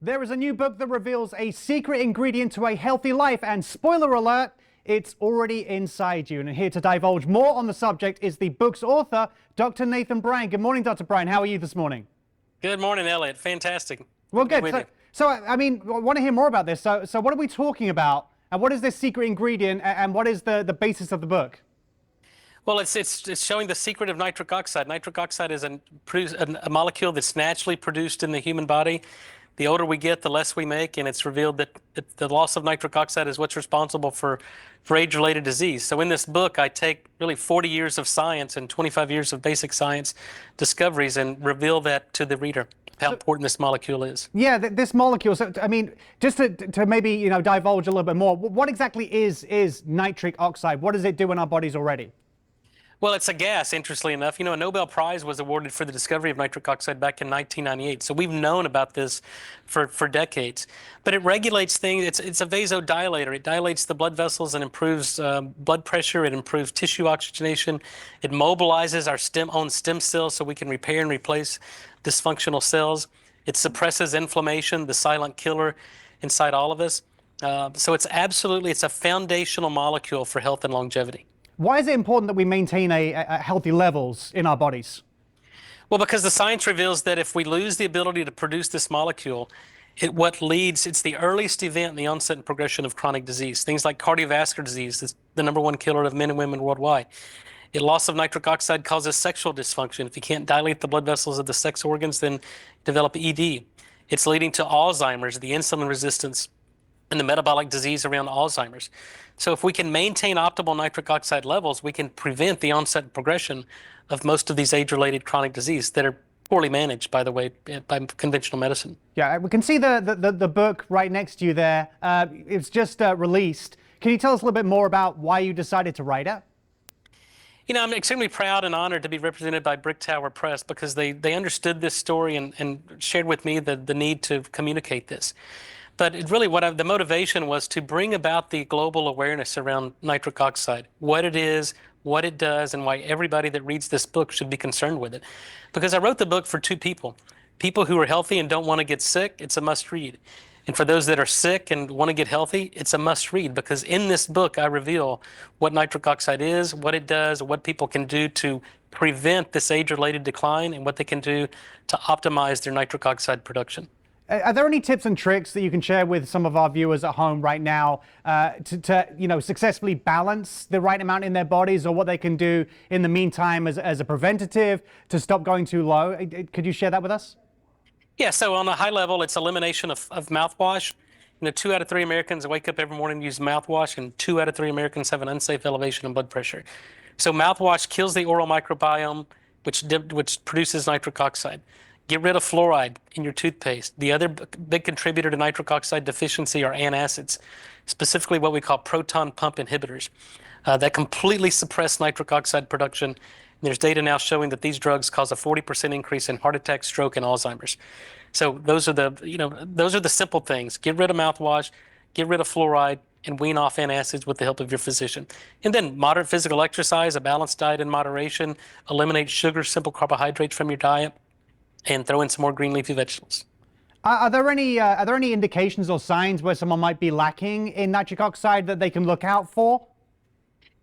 There is a new book that reveals a secret ingredient to a healthy life, and spoiler alert, it's already inside you. And here to divulge more on the subject is the book's author, Dr. Nathan Bryan. Good morning, Dr. Bryan. How are you this morning? Good morning, Elliott. Fantastic. Well, good. So, I mean, I want to hear more about this. So what are we talking about? And what is this secret ingredient? And what is the basis of the book? Well, it's showing the secret of nitric oxide. Nitric oxide is a molecule that's naturally produced in the human body. The older we get, the less we make, and it's revealed that the loss of nitric oxide is what's responsible for age-related disease. So in this book, I take really 40 years of science and 25 years of basic science discoveries and reveal that to the reader, how important this molecule is. Yeah, this molecule. So, I mean, just to maybe, divulge a little bit more, what exactly is nitric oxide? What does it do in our bodies already? Well, it's a gas, interestingly enough. A Nobel Prize was awarded for the discovery of nitric oxide back in 1998. So we've known about this for decades. But it regulates things. It's a vasodilator. It dilates the blood vessels and improves blood pressure. It improves tissue oxygenation. It mobilizes our own stem cells so we can repair and replace dysfunctional cells. It suppresses inflammation, the silent killer inside all of us. So it's a foundational molecule for health and longevity. Why is it important that we maintain healthy levels in our bodies? Well, because the science reveals that if we lose the ability to produce this molecule, it's the earliest event in the onset and progression of chronic disease. Things like cardiovascular disease is the #1 killer of men and women worldwide. A loss of nitric oxide causes sexual dysfunction. If you can't dilate the blood vessels of the sex organs, then develop ED. It's leading to Alzheimer's, the insulin resistance, and the metabolic disease around Alzheimer's. So if we can maintain optimal nitric oxide levels, we can prevent the onset and progression of most of these age-related chronic disease that are poorly managed, by the way, by conventional medicine. Yeah, we can see the book right next to you there. It's just released. Can you tell us a little bit more about why you decided to write it? I'm extremely proud and honored to be represented by Brick Tower Press because they understood this story and shared with me the need to communicate this. But the motivation was to bring about the global awareness around nitric oxide, what it is, what it does, and why everybody that reads this book should be concerned with it. Because I wrote the book for two people. People who are healthy and don't want to get sick, it's a must read. And for those that are sick and want to get healthy, it's a must read because in this book I reveal what nitric oxide is, what it does, what people can do to prevent this age-related decline, and what they can do to optimize their nitric oxide production. Are there any tips and tricks that you can share with some of our viewers at home right now to successfully balance the right amount in their bodies, or what they can do in the meantime as a preventative to stop going too low? Could you share that with us? Yeah, so on a high level, it's elimination of mouthwash. 2 out of 3 Americans wake up every morning and use mouthwash, and 2 out of 3 Americans have an unsafe elevation in blood pressure. So mouthwash kills the oral microbiome, which produces nitric oxide. Get rid of fluoride in your toothpaste. The other big contributor to nitric oxide deficiency are antacids, specifically what we call proton pump inhibitors that completely suppress nitric oxide production. There's data now showing that these drugs cause a 40% increase in heart attack, stroke, and Alzheimer's. So those are the simple things. Get rid of mouthwash, get rid of fluoride, and wean off antacids with the help of your physician. And then moderate physical exercise, a balanced diet in moderation, eliminate sugar, simple carbohydrates from your diet, and throw in some more green leafy vegetables. Are there any indications or signs where someone might be lacking in nitric oxide that they can look out for?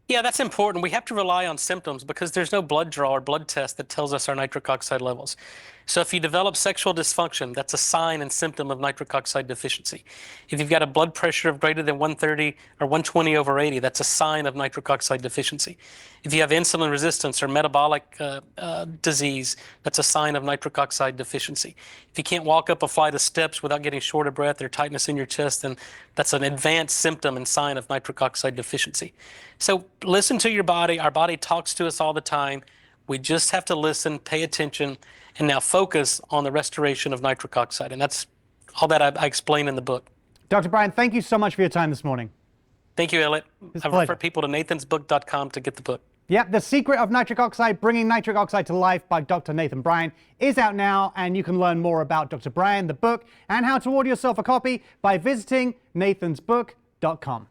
Yeah, that's important. We have to rely on symptoms because there's no blood draw or blood test that tells us our nitric oxide levels. So if you develop sexual dysfunction, that's a sign and symptom of nitric oxide deficiency. If you've got a blood pressure of greater than 130 or 120/80, that's a sign of nitric oxide deficiency. If you have insulin resistance or metabolic disease, that's a sign of nitric oxide deficiency. If you can't walk up a flight of steps without getting short of breath or tightness in your chest, then that's an advanced symptom and sign of nitric oxide deficiency. So listen to your body. Our body talks to us all the time. We just have to listen, pay attention, and now focus on the restoration of nitric oxide. And that's all that I explain in the book. Dr. Bryan, thank you so much for your time this morning. Thank you, Elliott. I refer people to nathansbook.com to get the book. Yeah, The Secret of Nitric Oxide, Bringing Nitric Oxide to Life by Dr. Nathan Bryan is out now, and you can learn more about Dr. Bryan, the book, and how to order yourself a copy by visiting nathansbook.com.